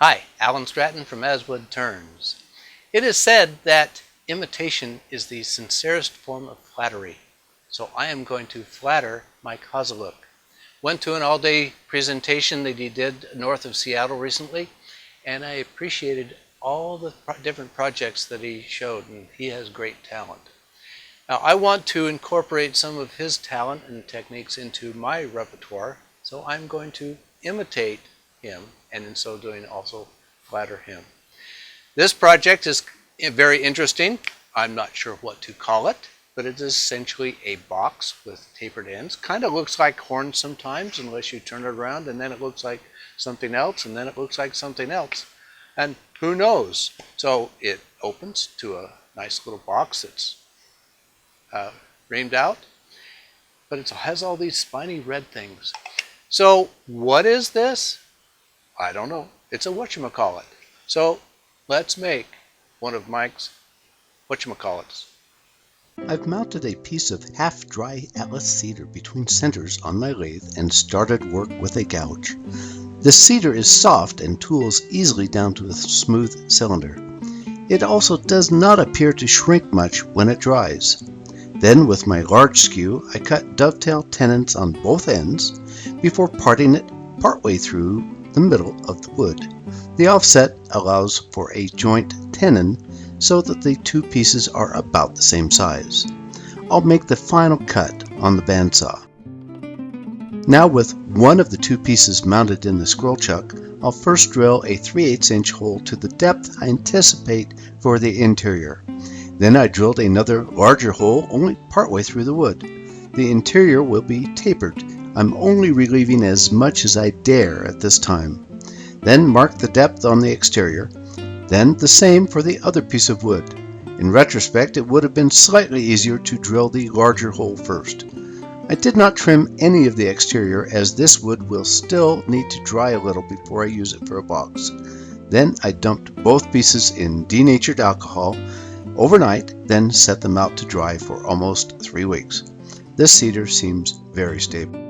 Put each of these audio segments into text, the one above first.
Hi, Alan Stratton from Woodturning. It is said that imitation is the sincerest form of flattery. So I am going to flatter Mike Hosaluk. Went to an all-day presentation that he did north of Seattle recently, and I appreciated all the different projects that he showed, and he has great talent. Now I want to incorporate some of his talent and techniques into my repertoire, so I'm going to imitate him, and in so doing also flatter him. This project is very interesting. I'm not sure what to call it, but it is essentially a box with tapered ends. Kind of looks like horns sometimes, unless you turn it around, and then it looks like something else, and then it looks like something else. And who knows? So it opens to a nice little box that's reamed out, but it has all these spiny red things. So what is this? I don't know. It's a whatchamacallit. So let's make one of Mike's whatchamacallits. I've mounted a piece of half-dry Atlas cedar between centers on my lathe and started work with a gouge. The cedar is soft and tools easily down to a smooth cylinder. It also does not appear to shrink much when it dries. Then with my large skew, I cut dovetail tenons on both ends before parting it partway through the middle of the wood. The offset allows for a joint tenon so that the two pieces are about the same size. I'll make the final cut on the bandsaw. Now with one of the two pieces mounted in the scroll chuck, I'll first drill a 3/8 inch hole to the depth I anticipate for the interior. Then I drilled another larger hole only partway through the wood. The interior will be tapered. I'm only relieving as much as I dare at this time. Then mark the depth on the exterior. Then the same for the other piece of wood. In retrospect, it would have been slightly easier to drill the larger hole first. I did not trim any of the exterior as this wood will still need to dry a little before I use it for a box. Then I dumped both pieces in denatured alcohol overnight, then set them out to dry for almost 3 weeks. This cedar seems very stable.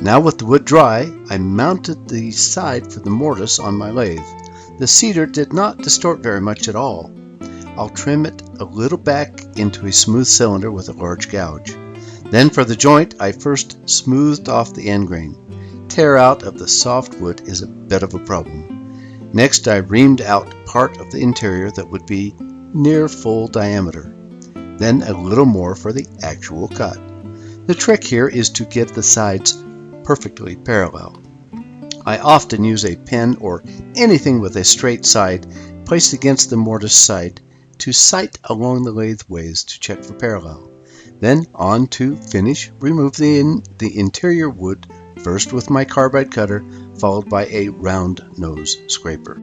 Now with the wood dry, I mounted the side for the mortise on my lathe. The cedar did not distort very much at all. I'll trim it a little back into a smooth cylinder with a large gouge. Then for the joint, I first smoothed off the end grain. Tear out of the soft wood is a bit of a problem. Next, I reamed out part of the interior that would be near full diameter. Then a little more for the actual cut. The trick here is to get the sides perfectly parallel. I often use a pen or anything with a straight side placed against the mortise side to sight along the lathe ways to check for parallel. Then on to finish, remove the interior wood first with my carbide cutter, followed by a round nose scraper.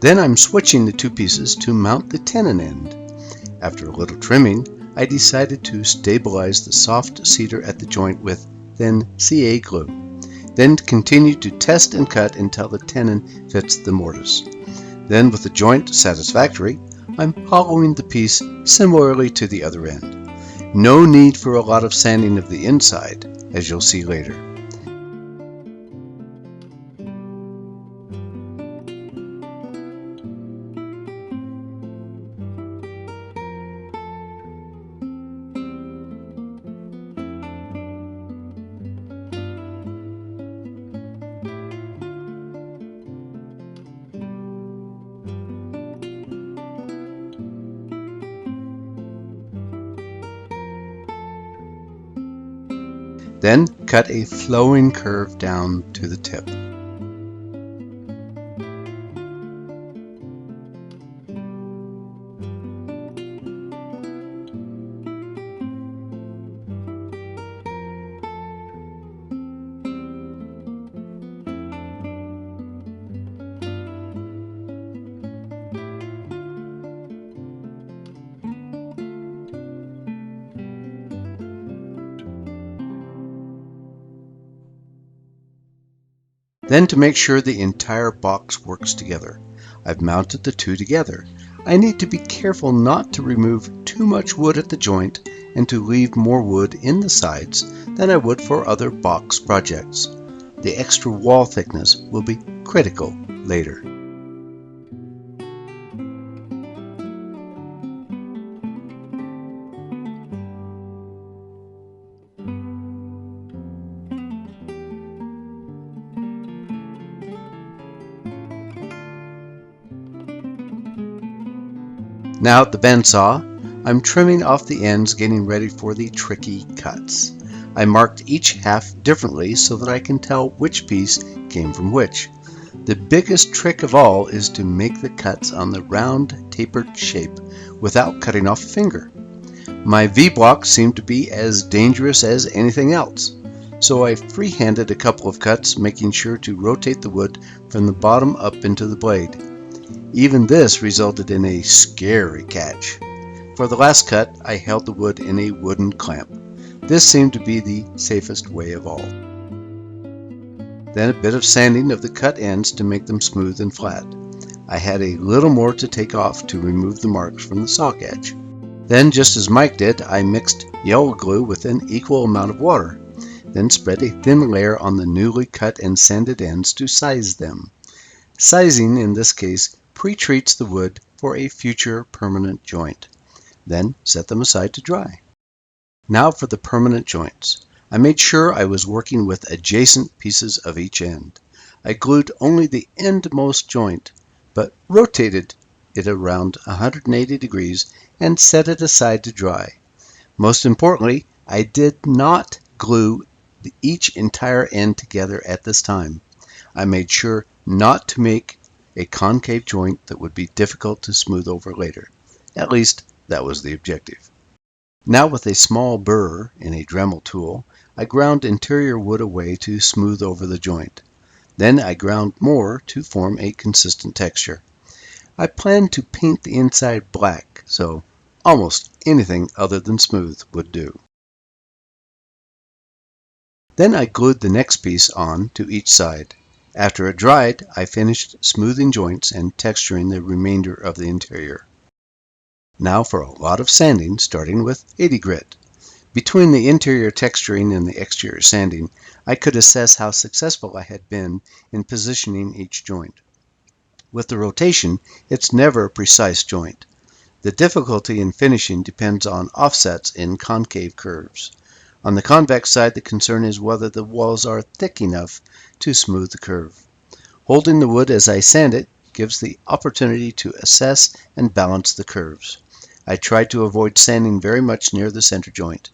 Then I'm switching the two pieces to mount the tenon end. After a little trimming, I decided to stabilize the soft cedar at the joint with thin CA glue. Then continue to test and cut until the tenon fits the mortise. Then with the joint satisfactory, I'm hollowing the piece similarly to the other end. No need for a lot of sanding of the inside, as you'll see later. Then cut a flowing curve down to the tip. Then, to make sure the entire box works together, I've mounted the two together. I need to be careful not to remove too much wood at the joint and to leave more wood in the sides than I would for other box projects. The extra wall thickness will be critical later. Now at the bandsaw, I'm trimming off the ends, getting ready for the tricky cuts. I marked each half differently so that I can tell which piece came from which. The biggest trick of all is to make the cuts on the round, tapered shape without cutting off a finger. My V-block seemed to be as dangerous as anything else, so I free-handed a couple of cuts, making sure to rotate the wood from the bottom up into the blade. Even this resulted in a scary catch. For the last cut, I held the wood in a wooden clamp. This seemed to be the safest way of all. Then a bit of sanding of the cut ends to make them smooth and flat. I had a little more to take off to remove the marks from the saw edge. Then, just as Mike did, I mixed yellow glue with an equal amount of water. Then spread a thin layer on the newly cut and sanded ends to size them. Sizing, in this case, pre-treats the wood for a future permanent joint. Then set them aside to dry. Now for the permanent joints. I made sure I was working with adjacent pieces of each end. I glued only the endmost joint, but rotated it around 180 degrees and set it aside to dry. Most importantly, I did not glue each entire end together at this time. I made sure not to make a concave joint that would be difficult to smooth over later. At least, that was the objective. Now with a small burr and a Dremel tool, I ground interior wood away to smooth over the joint. Then I ground more to form a consistent texture. I planned to paint the inside black, so almost anything other than smooth would do. Then I glued the next piece on to each side. After it dried, I finished smoothing joints and texturing the remainder of the interior. Now for a lot of sanding, starting with 80 grit. Between the interior texturing and the exterior sanding, I could assess how successful I had been in positioning each joint. With the rotation, it's never a precise joint. The difficulty in finishing depends on offsets in concave curves. On the convex side, the concern is whether the walls are thick enough to smooth the curve. Holding the wood as I sand it gives the opportunity to assess and balance the curves. I tried to avoid sanding very much near the center joint.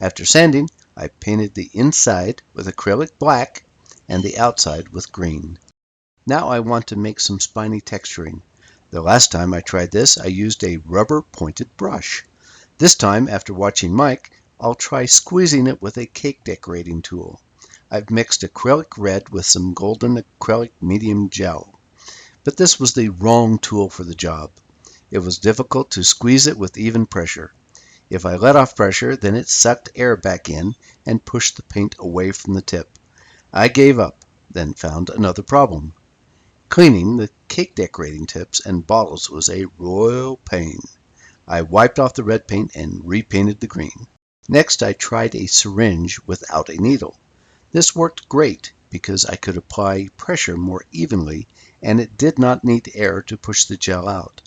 After sanding, I painted the inside with acrylic black and the outside with green. Now I want to make some spiny texturing. The last time I tried this, I used a rubber pointed brush. This time, after watching Mike, I'll try squeezing it with a cake decorating tool. I've mixed acrylic red with some golden acrylic medium gel. But this was the wrong tool for the job. It was difficult to squeeze it with even pressure. If I let off pressure, then it sucked air back in and pushed the paint away from the tip. I gave up, then found another problem. Cleaning the cake decorating tips and bottles was a royal pain. I wiped off the red paint and repainted the green. Next, I tried a syringe without a needle. This worked great because I could apply pressure more evenly and it did not need air to push the gel out.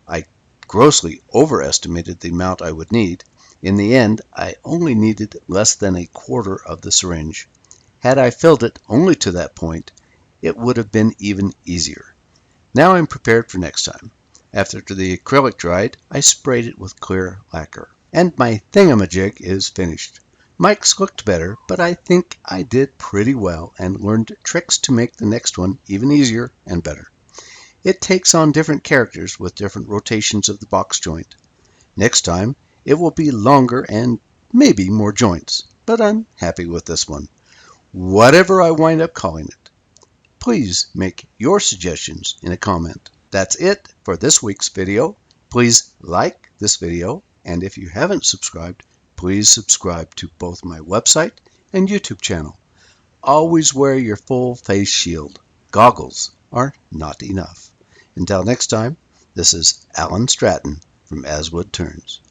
I grossly overestimated the amount I would need. In the end, I only needed less than a quarter of the syringe. Had I filled it only to that point, it would have been even easier. Now I'm prepared for next time. After the acrylic dried, I sprayed it with clear lacquer. And my thingamajig is finished. Mike's looked better, but I think I did pretty well and learned tricks to make the next one even easier and better. It takes on different characters with different rotations of the box joint. Next time, it will be longer and maybe more joints, but I'm happy with this one. Whatever I wind up calling it. Please make your suggestions in a comment. That's it for this week's video. Please like this video, and if you haven't subscribed, please subscribe to both my website and YouTube channel. Always wear your full face shield. Goggles are not enough. Until next time, this is Alan Stratton from As Wood Turns.